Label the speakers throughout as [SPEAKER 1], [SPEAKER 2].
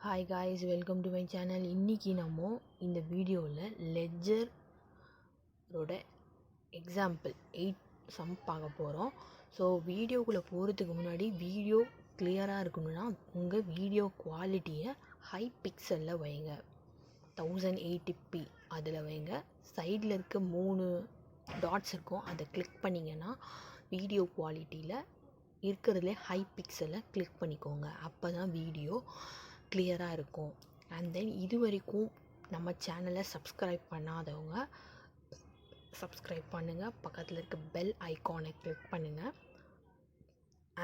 [SPEAKER 1] Hi guys, welcome to my channel. இன்றைக்கி நம்ம இந்த வீடியோவில் லெட்ஜரோட எக்ஸாம்பிள் 8 சம் பார்க்க போகிறோம். ஸோ வீடியோக்குள்ளே போகிறதுக்கு முன்னாடி வீடியோ கிளியராக இருக்கணும்னா உங்கள் வீடியோ குவாலிட்டியை ஹை பிக்சலில் வைங்க, 1080p அதில் வைங்க. சைடில் இருக்க 3 டாட்ஸ் இருக்கும், அதை கிளிக் பண்ணிங்கன்னா வீடியோ குவாலிட்டியில் இருக்கிறதுலே ஹை பிக்சலில் கிளிக் பண்ணிக்கோங்க. அப்போ தான் வீடியோ கிளியராக இருக்கும். அண்ட் தென் இது வரைக்கும் நம்ம சேனலை சப்ஸ்கிரைப் பண்ணாதவங்க சப்ஸ்கிரைப் பண்ணுங்கள், பக்கத்தில் இருக்க பெல் ஐக்கானை கிளிக் பண்ணுங்கள்.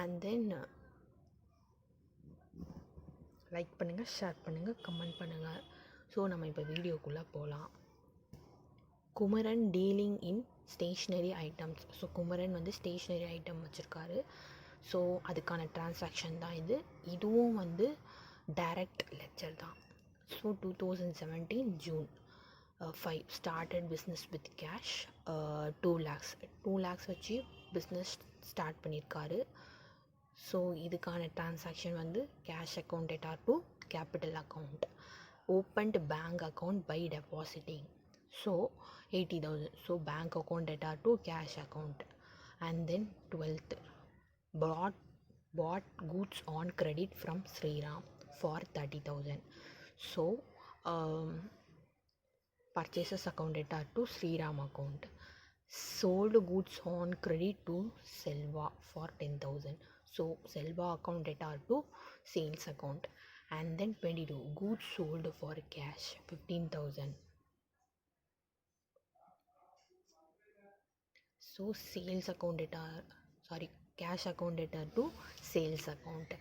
[SPEAKER 1] அண்ட் தென் லைக் பண்ணுங்கள், ஷேர் பண்ணுங்கள், கமெண்ட் பண்ணுங்கள். ஸோ நம்ம இப்போ வீடியோக்குள்ளே போகலாம். குமரன் டீலிங் இன் ஸ்டேஷ்னரி ஐட்டம்ஸ். ஸோ குமரன் வந்து ஸ்டேஷ்னரி ஐட்டம் வச்சுருக்காரு. ஸோ அதுக்கான டிரான்சாக்ஷன் தான் இது. இதுவும் வந்து டைரக்ட் லெட்ஜர் தான். So 2017 June 5 started business with cash 2 lakhs வச்சு பிஸ்னஸ் ஸ்டார்ட் பண்ணியிருக்காரு. ஸோ இதுக்கான டிரான்சாக்ஷன் வந்து cash account debtor to capital account, opened bank account by depositing. So 80,000. So bank account debtor to cash account. And then 12th bought goods on credit from Sriram for 30,000. So purchases account data to Sriram account. Sold goods on credit to Selva for 10,000. So Selva account data to sales account. And then 22 goods sold for cash 15,000. So sales account data, cash account data to sales account.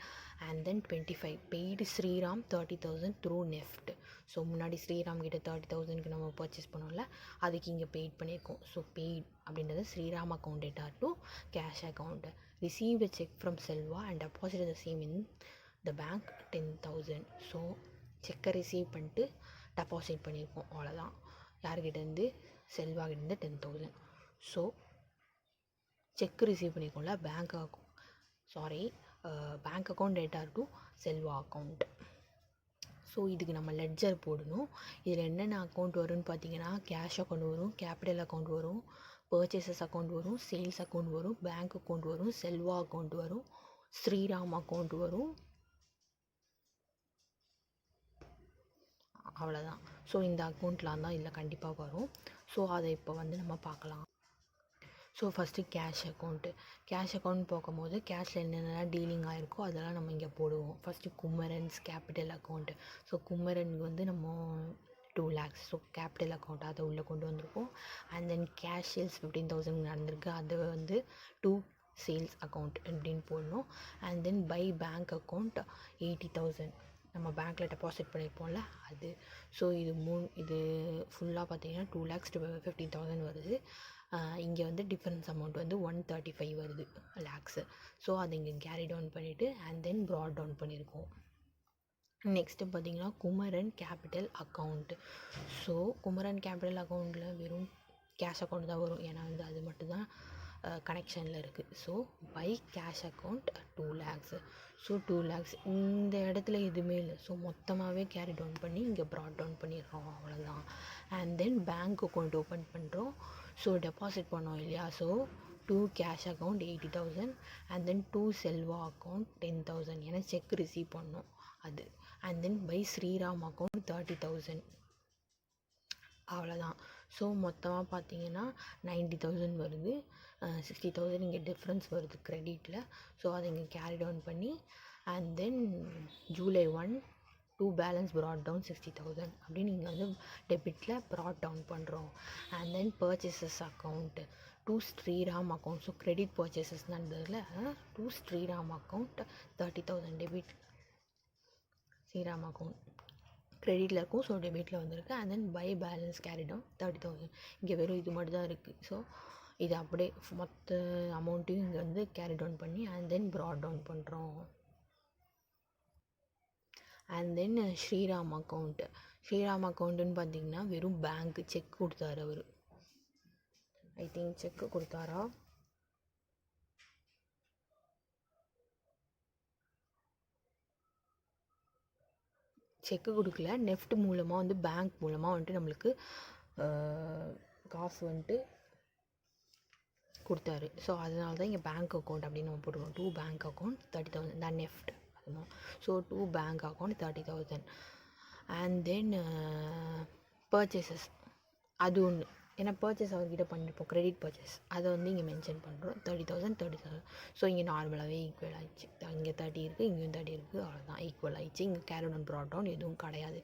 [SPEAKER 1] And then 25 paid Sriram 30,000 through NEFT. So முன்னாடி ஸ்ரீராம் கிட்ட 30,000க்கு நம்ம purchase பண்ணோம்ல, அதுக்கு இங்கே paid பண்ணியிருக்கோம். So paid அப்படின்றது Sriram account data to cash account. Receive a check from Selva and deposit the same in the bank 10,000. So செக்கை receive பண்ணிட்டு டெபாசிட் பண்ணியிருக்கோம், அவ்வளோதான். யார்கிட்டேருந்து? செல்வாகிட்டேருந்து 10,000. ஸோ செக் ரிசீவ் பண்ணிக்கோங்கள, bank account data to Selva account. So இதுக்கு நம்ம லெட்ஜர் போடணும். இதில் என்னென்ன அக்கௌண்ட் வரும்னு பார்த்தீங்கன்னா, கேஷ் அக்கௌண்ட் வரும், கேபிட்டல் அக்கௌண்ட் வரும், பர்ச்சேசஸ் அக்கௌண்ட் வரும், சேல்ஸ் அக்கௌண்ட் வரும், பேங்க் அக்கௌண்ட் வரும், செல்வா அக்கௌண்ட் வரும், ஸ்ரீராம் அக்கௌண்ட் வரும், அவ்வளோதான். ஸோ இந்த அக்கௌண்ட்லாம் தான் இதில் கண்டிப்பாக வரும். ஸோ அதை இப்போ வந்து நம்ம பார்க்கலாம். ஸோ ஃபஸ்ட்டு கேஷ் அக்கௌண்ட் பார்க்கும்போது கேஷில் என்னென்னலாம் டீலிங் ஆகிருக்கோ அதெல்லாம் நம்ம இங்கே போடுவோம். First Kumaran's capital account. So குமரனுக்கு வந்து நம்ம 2 lakhs. ஸோ கேபிட்டல் அக்கௌண்ட் அதை உள்ளே கொண்டு வந்திருக்கோம். அண்ட் தென் கேஷ் சேல்ஸ் 15,000 நடந்திருக்கு, அதை வந்து 2 சேல்ஸ் அக்கௌண்ட் அப்படின்னு போடணும். And then by bank account 80,000 நம்ம பேங்க்கில் டெபாசிட் பண்ணியிருப்போம்ல அது. ஸோ இது ஃபுல்லாக பார்த்தீங்கன்னா 2 lakhs to 15,000 வருது. இங்கே வந்து டிஃபரன்ஸ் அமௌண்ட் வந்து 135 வருது லேக்ஸு. ஸோ அதை இங்கே கேரி டவுன் பண்ணிவிட்டு அண்ட் தென் ப்ராட் டவுன் பண்ணியிருக்கோம். நெக்ஸ்ட்டு பார்த்திங்கன்னா Kumaran capital account. So Kumaran capital அக்கௌண்ட்டில் வெறும் கேஷ் அக்கௌண்ட் தான் வரும், ஏன்னா வந்து அது மட்டும்தான் கனெக்ஷனில் இருக்குது. So by cash account 2 lakhs. So 2 lakhs இந்த இடத்துல எதுவுமே இல்லை. ஸோ மொத்தமாகவே கேரி டவுன் பண்ணி இங்கே ப்ராட் டவுன் பண்ணிடுறோம், அவ்வளோதான். And then bank account open பண்ணுறோம். ஸோ டெபாசிட் பண்ணோம் இல்லையா, so 2 cash account 80,000 and then 2 Selva account 10,000, ஏன்னா செக் ரிசீவ் பண்ணோம் அது. And then by Sriram account 30,000, அவ்வளோதான். ஸோ மொத்தமாக பார்த்தீங்கன்னா 90,000 வருது. 60,000 இங்கே டிஃப்ரென்ஸ் வருது க்ரெடிட்டில். ஸோ அதை இங்கே கேரி டவுன் பண்ணி and then July 1 2 balance brought down 60,000 அப்படின்னு இங்கே வந்து டெபிட்டில் ப்ராட் டவுன் பண்ணுறோம். And then purchases account 2 Sriram account. So credit purchases நடந்ததில் 2 Sriram account 30,000 debit. Sriram account க்ரெடிட்டில் இருக்கும், ஸோ டெபிட்டில் வந்திருக்கு. And then by balance carry down 30,000. இங்கே வெறும் இது மட்டும் தான் இருக்குது. ஸோ இது அப்படியே மொத்த அமௌண்ட்டையும் இங்கே வந்து கேரி டவுன் பண்ணி அண்ட் தென் ப்ராட் டவுன் பண்ணுறோம். அண்ட் தென் ஸ்ரீராம் அக்கௌண்ட்டுன்னு பார்த்தீங்கன்னா வெறும் பேங்க் செக் கொடுத்தாரு அவர். ஐ திங்க் செக் கொடுத்தாரா, செக்கு கொடுக்கல, நெஃப்ட் மூலமாக வந்து பேங்க் மூலமாக வந்துட்டு நம்மளுக்கு காசு வந்துட்டு கொடுத்தாரு. ஸோ அதனால தான் இங்கே பேங்க் அக்கௌண்ட் அப்படின்னு நம்ம போட்டுருக்கோம். 2 பேங்க் அக்கௌண்ட் 30,000 தான் NEFT. So 2 bank account 30,000. And then purchases அது ஒன்று, ஏன்னா பர்ச்சேஸ் அவர்கிட்ட பண்ணியிருப்போம், கிரெடிட் பர்ச்சேஸ், அதை வந்து இங்கே மென்ஷன் பண்ணுறோம். 30,000. ஸோ இங்கே நார்மலாகவே ஈக்குவல் ஆயிடுச்சு. இங்கே 30 இருக்குது, இங்கேயும் 30 இருக்குது, அவ்வளோதான் ஈக்குவல் ஆயிடுச்சு. இங்கே கேரி டவுன் ப்ராட் டவுன் எதுவும் கிடையாது.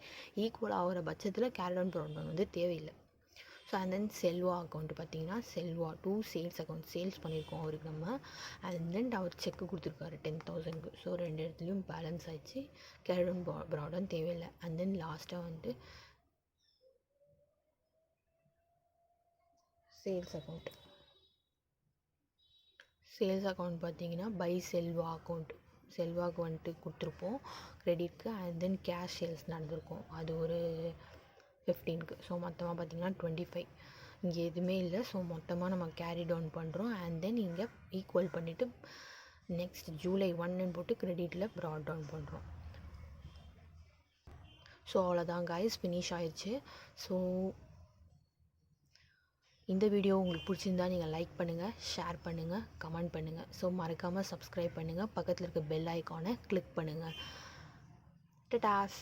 [SPEAKER 1] ஈக்குவல் ஆகிற பட்சத்தில் கேரி டவுன் ப்ராட் டவுன் வந்து தேவையில்லை. So and then Selva account பார்த்தீங்கன்னா செல்வா 2 சேல்ஸ் அக்கௌண்ட், சேல்ஸ் பண்ணியிருக்கோம் அவருக்கு நம்ம. அண்ட் தென் அவர் செக்கு கொடுத்துருக்காரு 10,000க்கு. ஸோ 2 இடத்துலையும் பேலன்ஸ் ஆயிடுச்சு. கேரி டவுன் ப்ராட் டவுன் தேவையில்லை. அண்ட் தென் லாஸ்ட்டாக வந்து சேல்ஸ் அக்கௌண்ட். சேல்ஸ் அக்கௌண்ட் பார்த்தீங்கன்னா பை செல்வா அக்கௌண்ட், செல்வாக்கு வந்துட்டு கொடுத்துருப்போம் கிரெடிட்க்கு. அண்ட் தென் கேஷ் சேல்ஸ் நடந்திருக்கும், அது ஒரு 15க்கு. ஸோ மொத்தமாக பார்த்தீங்கன்னா 25. இங்கே எதுவுமே இல்லை. ஸோ மொத்தமாக நம்ம கேரி டவுன் பண்ணுறோம். அண்ட் தென் இங்கே ஈக்குவல் பண்ணிவிட்டு நெக்ஸ்ட் July 1ன்னு போட்டு கிரெடிட்டில் ப்ராட் டவுன் பண்ணுறோம். ஸோ அவ்வளோதான் காய்ஸ், ஃபினிஷ் ஆயிடுச்சு. ஸோ இந்த வீடியோ உங்களுக்கு பிடிச்சிருந்தா நீங்கள் லைக் பண்ணுங்கள், ஷேர் பண்ணுங்கள், கமெண்ட் பண்ணுங்கள். ஸோ மறக்காமல் சப்ஸ்கிரைப் பண்ணுங்கள், பக்கத்தில் இருக்க பெல் ஐக்கானை கிளிக் பண்ணுங்கள். டடாஸ்.